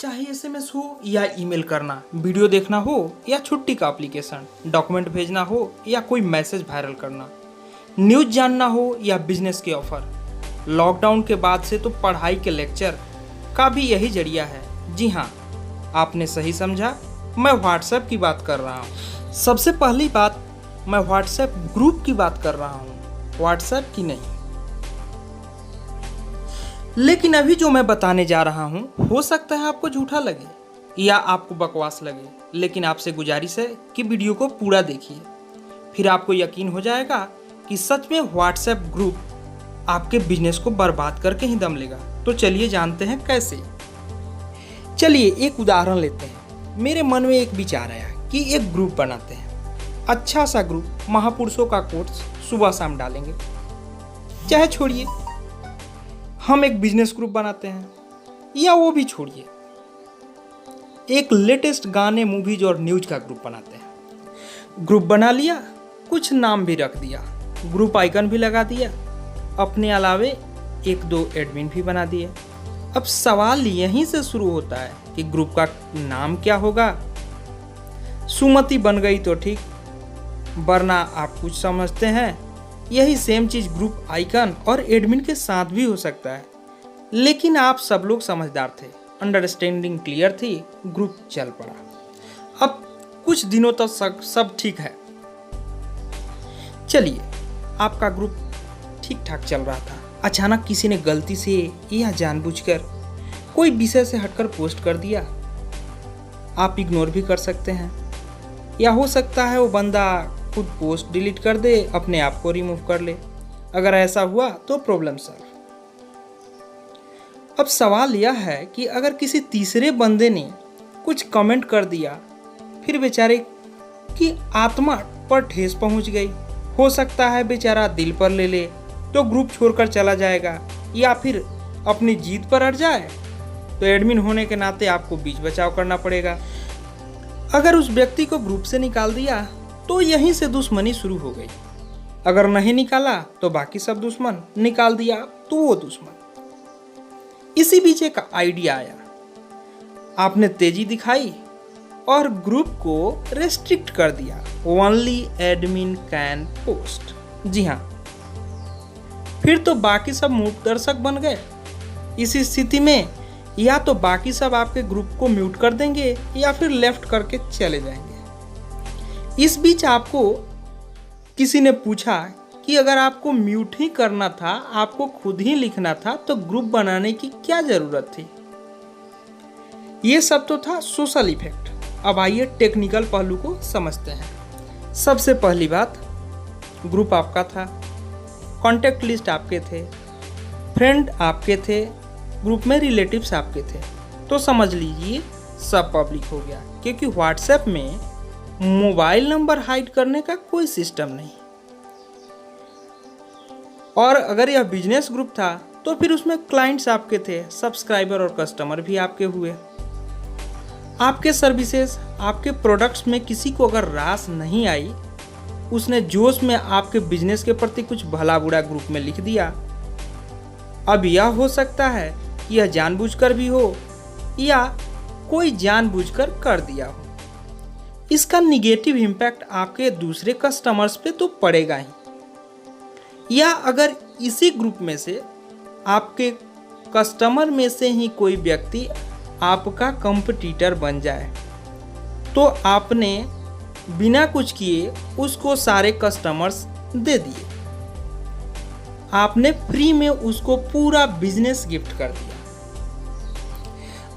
चाहे एसएमएस हो या ईमेल करना, वीडियो देखना हो या छुट्टी का एप्लीकेशन, डॉक्यूमेंट भेजना हो या कोई मैसेज वायरल करना, न्यूज़ जानना हो या बिजनेस के ऑफर। लॉकडाउन के बाद से तो पढ़ाई के लेक्चर का भी यही जरिया है। जी हाँ, आपने सही समझा, मैं व्हाट्सएप की बात कर रहा हूँ। सबसे पहली बात, मैं व्हाट्सएप ग्रुप की बात कर रहा हूँ, व्हाट्सएप की नहीं। लेकिन अभी जो मैं बताने जा रहा हूँ हो सकता है आपको झूठा लगे या आपको बकवास लगे, लेकिन आपसे गुजारिश है कि वीडियो को पूरा देखिए, फिर आपको यकीन हो जाएगा कि सच में व्हाट्सएप ग्रुप आपके बिजनेस को बर्बाद करके ही दम लेगा। तो चलिए जानते हैं कैसे। चलिए एक उदाहरण लेते हैं। मेरे मन में एक विचार आया कि एक ग्रुप बनाते हैं, अच्छा सा ग्रुप, महापुरुषों का कोट्स सुबह शाम डालेंगे। चाहे छोड़िए, हम एक बिजनेस ग्रुप बनाते हैं, या वो भी छोड़िए, एक लेटेस्ट गाने, मूवीज और न्यूज का ग्रुप बनाते हैं। ग्रुप बना लिया, कुछ नाम भी रख दिया, ग्रुप आइकन भी लगा दिया, अपने अलावे एक दो एडमिन भी बना दिए। अब सवाल यहीं से शुरू होता है कि ग्रुप का नाम क्या होगा। सुमति बन गई तो ठीक, वरना आप कुछ समझते हैं यही सेम चीज ग्रुप आइकन और एडमिन के साथ भी हो सकता है। लेकिन आप सब लोग समझदार थे, अंडरस्टैंडिंग क्लियर थी, ग्रुप चल पड़ा। अब कुछ दिनों तक सब ठीक है। चलिए, आपका ग्रुप ठीक ठाक चल रहा था, अचानक किसी ने गलती से या जानबूझकर कोई विषय से हटकर पोस्ट कर दिया। आप इग्नोर भी कर सकते हैं, या हो सकता है वो बंदा खुद पोस्ट डिलीट कर दे, अपने आप को रिमूव कर ले। अगर ऐसा हुआ तो प्रॉब्लम सॉल्व। अब सवाल यह है कि अगर किसी तीसरे बंदे ने कुछ कमेंट कर दिया, फिर बेचारे की आत्मा पर ठेस पहुंच गई। हो सकता है बेचारा दिल पर ले ले तो ग्रुप छोड़कर चला जाएगा, या फिर अपनी जीत पर अड़ जाए तो एडमिन होने के नाते आपको बीच बचाव करना पड़ेगा। अगर उस व्यक्ति को ग्रुप से निकाल दिया तो यहीं से दुश्मनी शुरू हो गई। अगर नहीं निकाला तो बाकी सब दुश्मन, निकाल दिया तो वो दुश्मन। इसी बीच एक आइडिया आया, आपने तेजी दिखाई और ग्रुप को रेस्ट्रिक्ट कर दिया, ओनली एडमिन कैन पोस्ट। जी हाँ, फिर तो बाकी सब मूक दर्शक बन गए। इस स्थिति में या तो बाकी सब आपके ग्रुप को म्यूट कर देंगे या फिर लेफ्ट करके चले जाएंगे। इस बीच आपको किसी ने पूछा कि अगर आपको म्यूट ही करना था, आपको खुद ही लिखना था, तो ग्रुप बनाने की क्या जरूरत थी। ये सब तो था सोशल इफेक्ट। अब आइए टेक्निकल पहलू को समझते हैं। सबसे पहली बात, ग्रुप आपका था, कॉन्टैक्ट लिस्ट आपके थे, फ्रेंड आपके थे, ग्रुप में रिलेटिव्स आपके थे, तो समझ लीजिए सब पब्लिक हो गया, क्योंकि व्हाट्सएप में मोबाइल नंबर हाइड करने का कोई सिस्टम नहीं। और अगर यह बिजनेस ग्रुप था तो फिर उसमें क्लाइंट्स आपके थे, सब्सक्राइबर और कस्टमर भी आपके हुए। आपके सर्विसेज, आपके प्रोडक्ट्स में किसी को अगर रास नहीं आई, उसने जोश में आपके बिजनेस के प्रति कुछ भला बुरा ग्रुप में लिख दिया। अब यह हो सकता है कि यह जानबूझकर भी हो या कोई जानबूझकर कर दिया हो। इसका निगेटिव इम्पैक्ट आपके दूसरे कस्टमर्स पे तो पड़ेगा ही। या अगर इसी ग्रुप में से आपके कस्टमर में से ही कोई व्यक्ति आपका कंपटीटर बन जाए, तो आपने बिना कुछ किए उसको सारे कस्टमर्स दे दिए, आपने फ्री में उसको पूरा बिजनेस गिफ्ट कर दिया।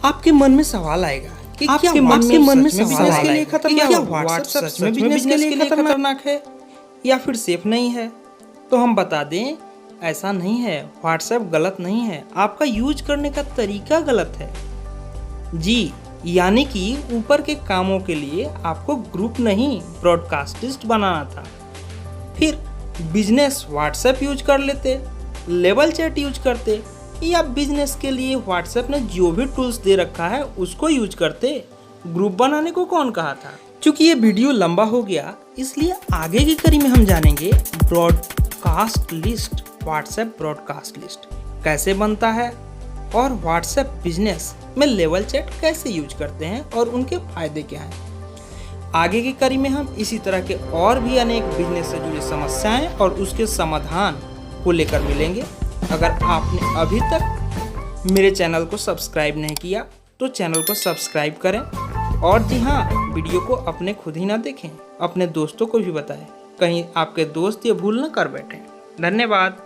आपके मन में सवाल आएगा कि क्या बिजनेस के लिए खतरनाक है या फिर सेफ नहीं है। तो हम बता दें, ऐसा नहीं है, व्हाट्सएप गलत नहीं है, आपका यूज करने का तरीका गलत है। जी, यानी कि ऊपर के कामों के लिए आपको ग्रुप नहीं, ब्रॉडकास्टिस्ट बनाना था। फिर बिजनेस व्हाट्सएप यूज कर लेते, लेवल चैट यूज करते, या बिजनेस के लिए व्हाट्सएप ने जो भी टूल्स दे रखा है उसको यूज करते। ग्रुप बनाने को कौन कहा था। क्योंकि ये वीडियो लंबा हो गया, इसलिए आगे की कड़ी में हम जानेंगे broadcast list, WhatsApp broadcast list कैसे बनता है, और व्हाट्सएप बिजनेस में लेवल चैट कैसे यूज करते हैं और उनके फायदे क्या हैं। आगे की कड़ी में हम इसी तरह के और भी अनेक बिजनेस से जुड़ी समस्याएं और उसके समाधान को लेकर मिलेंगे। अगर आपने अभी तक मेरे चैनल को सब्सक्राइब नहीं किया तो चैनल को सब्सक्राइब करें और जी हाँ, वीडियो को अपने खुद ही ना देखें, अपने दोस्तों को भी बताएं, कहीं आपके दोस्त ये भूल न कर बैठें। धन्यवाद।